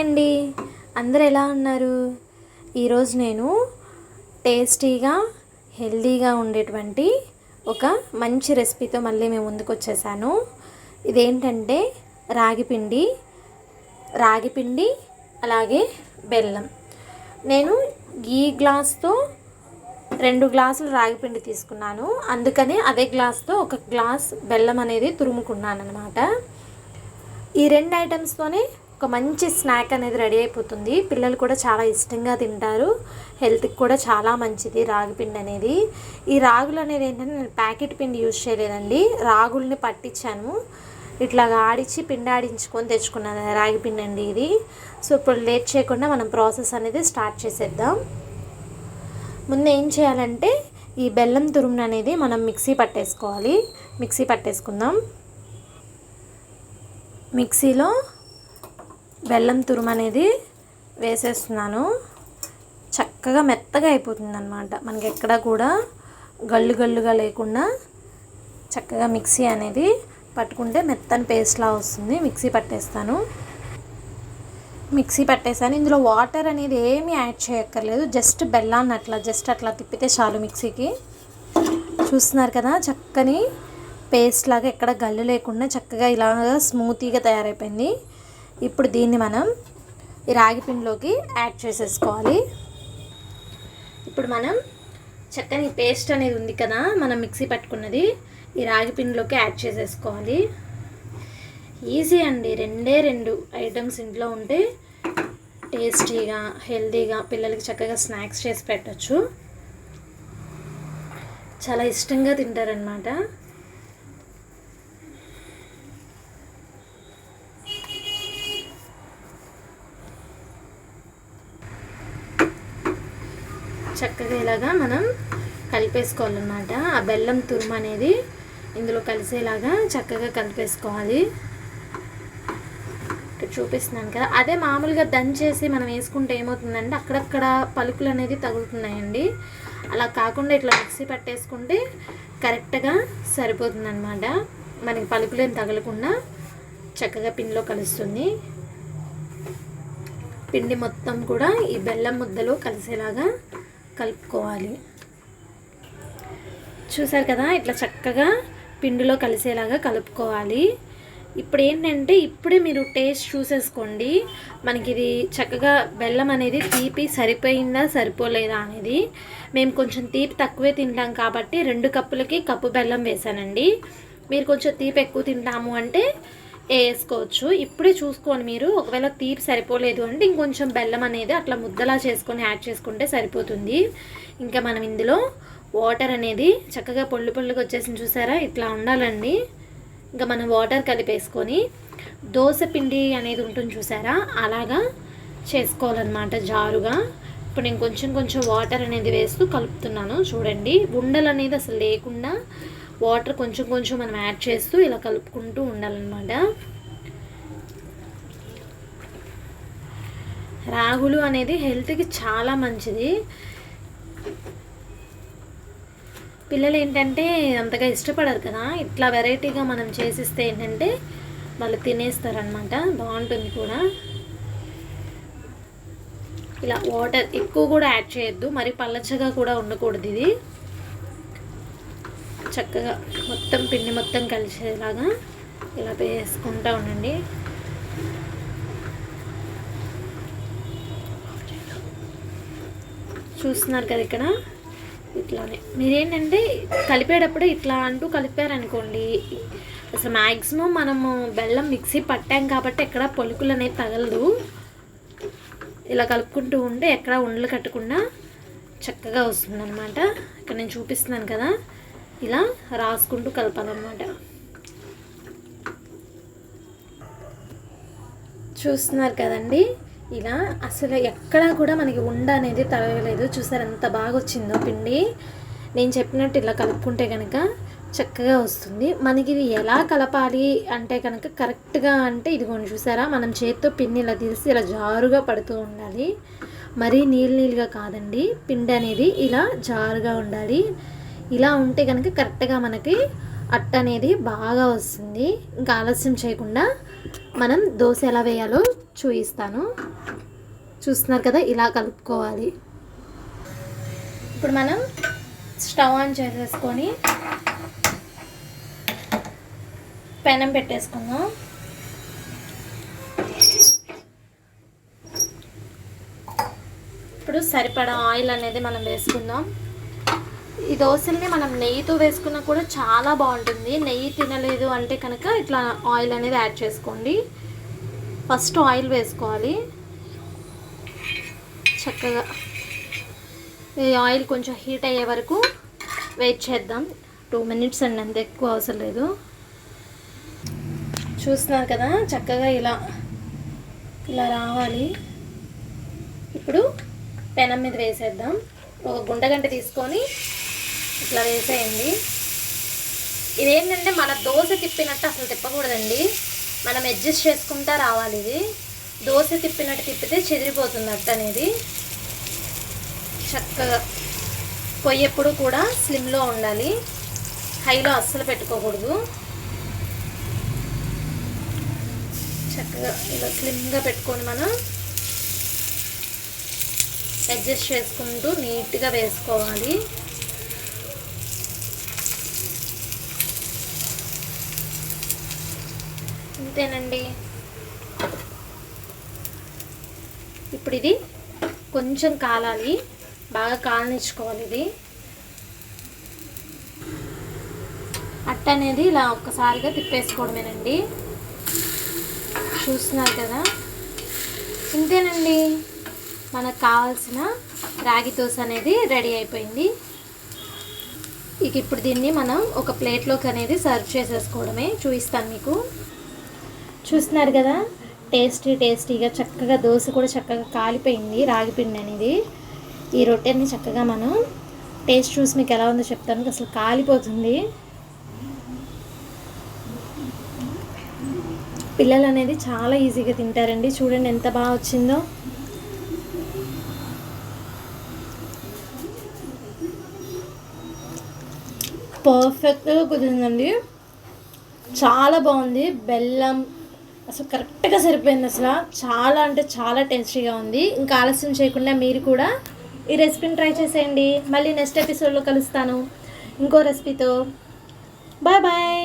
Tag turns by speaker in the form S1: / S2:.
S1: Hi అండి, అందరు ఎలా ఉన్నారు? ఈరోజు నేను టేస్టీగా హెల్దీగా ఉండేటువంటి ఒక మంచి రెసిపీతో మళ్ళీ మేము ముందుకు వచ్చేసాను. ఇదేంటంటే రాగి పిండి అలాగే బెల్లం. నేను ఈ గ్లాస్తో 2 గ్లాసులు రాగి పిండి తీసుకున్నాను, అందుకని అదే గ్లాస్తో 1 గ్లాస్ బెల్లం అనేది తురుముకున్నాను అనమాట. ఈ 2 ఐటమ్స్తోనే ఒక మంచి స్నాక్ అనేది రెడీ అయిపోతుంది. పిల్లలు కూడా చాలా ఇష్టంగా తింటారు, హెల్త్కి కూడా చాలా మంచిది రాగి పిండి అనేది. ఈ రాగులు అనేది ఏంటంటే నేను ప్యాకెట్ పిండి యూజ్ చేయలేదండి, రాగుల్ని పట్టించాను, ఇట్లాగా ఆడించి పిండి ఆడించుకొని తెచ్చుకున్నాను రాగి పిండి అండి ఇది. సో ఇప్పుడు లేట్ చేయకుండా మనం ప్రాసెస్ అనేది స్టార్ట్ చేసేద్దాం. ముందు ఏం చేయాలంటే ఈ బెల్లం తురుమును అనేది మనం మిక్సీ పట్టేసుకుందాం. మిక్సీలో బెల్లం తురుము అనేది వేసేస్తున్నాను. చక్కగా మెత్తగా అయిపోతుంది అన్నమాట, మనకి ఎక్కడ కూడా గల్లుగా లేకుండా చక్కగా మిక్సీ అనేది పట్టుకుంటే మెత్తని పేస్ట్లా వస్తుంది. మిక్సీ పట్టేసాను. ఇందులో వాటర్ అనేది ఏమీ యాడ్ చేయక్కర్లేదు, జస్ట్ బెల్లాన్ని అట్లా తిప్పితే చాలు మిక్సీకి. చూస్తున్నారు కదా, చక్కని పేస్ట్ లాగా ఎక్కడ గల్లు లేకుండా చక్కగా ఇలాగా స్మూతీగా తయారైపోయింది. ఇప్పుడు దీన్ని మనం ఈ రాగి పిండిలోకి యాడ్ చేసేసుకోవాలి. ఇప్పుడు మనం చక్కని పేస్ట్ అనేది ఉంది కదా మనం మిక్సీ పట్టుకున్నది, ఈ రాగి పిండిలోకి యాడ్ చేసేసుకోవాలి. ఈజీ అండి, 2 ఐటమ్స్ ఇంట్లో ఉంటే టేస్టీగా హెల్తీగా పిల్లలకి చక్కగా స్నాక్స్ చేసి పెట్టచ్చు, చాలా ఇష్టంగా తింటారనమాట. చక్కగా ఇలాగా మనం కలిపేసుకోవాలన్నమాట. ఆ బెల్లం తురుము అనేది ఇందులో కలిసేలాగా చక్కగా కలిపేసుకోవాలి. ఇక్కడ చూపిస్తున్నాను కదా, అదే మామూలుగా దంచేసి మనం వేసుకుంటే ఏమవుతుందంటే అక్కడక్కడ పలుకులు అనేది తగులుతున్నాయండి. అలా కాకుండా ఇట్లా మిక్సీ పట్టేసుకుంటే కరెక్ట్గా సరిపోతుందన్నమాట, మనకి పలుకులు ఏం తగలకుండా చక్కగా పిండిలో కలుస్తుంది. పిండి మొత్తం కూడా ఈ బెల్లం ముద్దలో కలిసేలాగా కలుపుకోవాలి. చూసారు కదా, ఇట్లా చక్కగా పిండిలో కలిసేలాగా కలుపుకోవాలి. ఇప్పుడు ఏంటంటే ఇప్పుడే మీరు టేస్ట్ చూసేసుకోండి, మనకి ఇది చక్కగా బెల్లం అనేది తీపి సరిపోయిందా సరిపోలేదా అనేది. మేము కొంచెం తీపి తక్కువే తింటాం కాబట్టి 2 కప్పులకి కప్పు బెల్లం వేసానండి. మీరు కొంచెం తీపి ఎక్కువ తింటాము అంటే వేసుకోవచ్చు. ఇప్పుడే చూసుకోండి మీరు, ఒకవేళ తీపి సరిపోలేదు అంటే ఇంకొంచెం బెల్లం అనేది అట్లా ముద్దలా చేసుకొని యాడ్ చేసుకుంటే సరిపోతుంది. ఇంకా మనం ఇందులో వాటర్ అనేది చక్కగా పొళ్ళుగా వచ్చేసింది, చూసారా ఇట్లా ఉండాలండి. ఇంకా మనం వాటర్ కలిపేసుకొని దోశ పిండి అనేది ఉంటుంది చూసారా, అలాగా చేసుకోవాలన్నమాట జారుగా. ఇప్పుడు నేను కొంచెం వాటర్ అనేది వేస్తూ కలుపుతున్నాను. చూడండి, ఉండలు అనేది అసలు లేకుండా వాటర్ కొంచెం మనం యాడ్ చేస్తూ ఇలా కలుపుకుంటూ ఉండాలన్నమాట. రాగులు అనేది హెల్త్కి చాలా మంచిది. పిల్లలు ఏంటంటే అంతగా ఇష్టపడరు కదా, ఇట్లా వెరైటీగా మనం చేసిస్తే ఏంటంటే వాళ్ళు తినేస్తారనమాట, బాగుంటుంది కూడా. ఇలా వాటర్ ఎక్కువ కూడా యాడ్ చేయొద్దు, మరి పల్లచగా కూడా ఉండకూడదు. ఇది చక్కగా మొత్తం పిండి మొత్తం కలిసేలాగా ఇలా వేసుకుంటూ ఉండండి. చూస్తున్నారు కదా, ఇక్కడ ఇట్లానే మీరేంటంటే కలిపేటప్పుడు ఇట్లా అంటూ కలిపారనుకోండి, అసలు మ్యాక్సిమం మనము బెల్లం మిక్సీ పట్టాం కాబట్టి ఎక్కడ పొలుకులు అనేది తగలదు. ఇలా కలుపుకుంటూ ఉంటే ఎక్కడ ఉండలు కట్టకుండా చక్కగా వస్తుందన్నమాట. ఇక్కడ నేను చూపిస్తున్నాను కదా, ఇలా రాసుకుంటూ కలపాలన్నమాట. చూస్తున్నారు కదండి, ఇలా అసలు ఎక్కడా కూడా మనకి ఉండ అనేది తగలలేదు. చూసారు ఎంత బాగా వచ్చిందో పిండి. నేను చెప్పినట్టు ఇలా కలుపుకుంటే కనుక చక్కగా వస్తుంది. మనకి ఇది ఎలా కలపాలి అంటే కనుక కరెక్ట్గా అంటే ఇదిగోండి చూసారా, మనం చేతితో పిండి ఇలా తీసి ఇలా జారుగా పడుతూ ఉండాలి, మరీ నీళ్ళుగా కాదండి. పిండి అనేది ఇలా జారుగా ఉండాలి. ఇలా ఉంటే కనుక కరెక్ట్గా మనకి అట్ట అనేది బాగా వస్తుంది. ఇంకా ఆలస్యం చేయకుండా మనం దోశ ఎలా వేయాలో చూపిస్తాను. చూస్తున్నారు కదా, ఇలా కలుపుకోవాలి. ఇప్పుడు మనం స్టవ్ ఆన్ చేసేసుకొని పెనం పెట్టేసుకుందాం. ఇప్పుడు సరిపడా ఆయిల్ అనేది మనం వేసుకుందాం. ఈ దోశల్ని మనం నెయ్యితో వేసుకున్నా కూడా చాలా బాగుంటుంది. నెయ్యి తినలేదు అంటే కనుక ఇట్లా ఆయిల్ అనేది యాడ్ చేసుకోండి. ఫస్ట్ ఆయిల్ వేసుకోవాలి. చక్కగా ఈ ఆయిల్ కొంచెం హీట్ అయ్యే వరకు వెయిట్ చేద్దాం. 2 minutes అండి, అంత ఎక్కువ అవసరం లేదు. చూస్తున్నారు కదా, చక్కగా ఇలా రావాలి. ఇప్పుడు పెనం మీద వేసేద్దాం. ఒక గుంటగంట తీసుకొని ఇట్లా వేసేయండి. ఇదేంటంటే మన దోశ తిప్పినట్టు అసలు తిప్పకూడదండి, మనం అడ్జస్ట్ చేసుకుంటా రావాలి. ఇది దోశ తిప్పినట్టు తిప్పితే చెదిరిపోతుంది అట్ట అనేది. చక్కగా పొయ్యి ఎప్పుడు కూడా స్లిమ్లో ఉండాలి, హైలో అస్సలు పెట్టుకోకూడదు. చక్కగా ఇలా స్లిమ్గా పెట్టుకొని మనం అడ్జస్ట్ చేసుకుంటూ నీట్గా వేసుకోవాలి. అంతేనండి. ఇప్పుడు ఇది కొంచెం కాలాలి, బాగా కాలనిచ్చుకోవాలి. ఇది అట్ట అనేది ఇలా ఒక్కసారిగా తిప్పేసుకోవడమేనండి. చూస్తున్నారు కదా, ఇంతేనండి. మనకు కావాల్సిన రాగి దోశ అనేది రెడీ అయిపోయింది. ఇక ఇప్పుడు దీన్ని మనం ఒక ప్లేట్లోకి అనేది సర్వ్ చేసేసుకోవడమే. చూపిస్తాను మీకు. చూస్తున్నారు కదా, టేస్టీగా చక్కగా దోశ కూడా చక్కగా కాలిపోయింది. రాగి పిండి అనేది ఈ రొట్టెని చక్కగా మనం టేస్ట్ చూసి మీకు ఎలా ఉందో చెప్తాను. అసలు కాలిపోతుంది. పిల్లలు అనేది చాలా ఈజీగా తింటారండి. చూడండి ఎంత బాగా వచ్చిందో. పర్ఫెక్ట్గా కుదిరిందండి, చాలా బాగుంది. బెల్లం అసలు కరెక్ట్గా సరిపోయింది. అసలు చాలా అంటే చాలా టేస్టీగా ఉంది. ఇంకా ఆలస్యం చేయకుండా మీరు కూడా ఈ రెసిపీని ట్రై చేసేయండి. మళ్ళీ నెక్స్ట్ ఎపిసోడ్లో కలుస్తాను ఇంకో రెసిపీతో. Bye bye.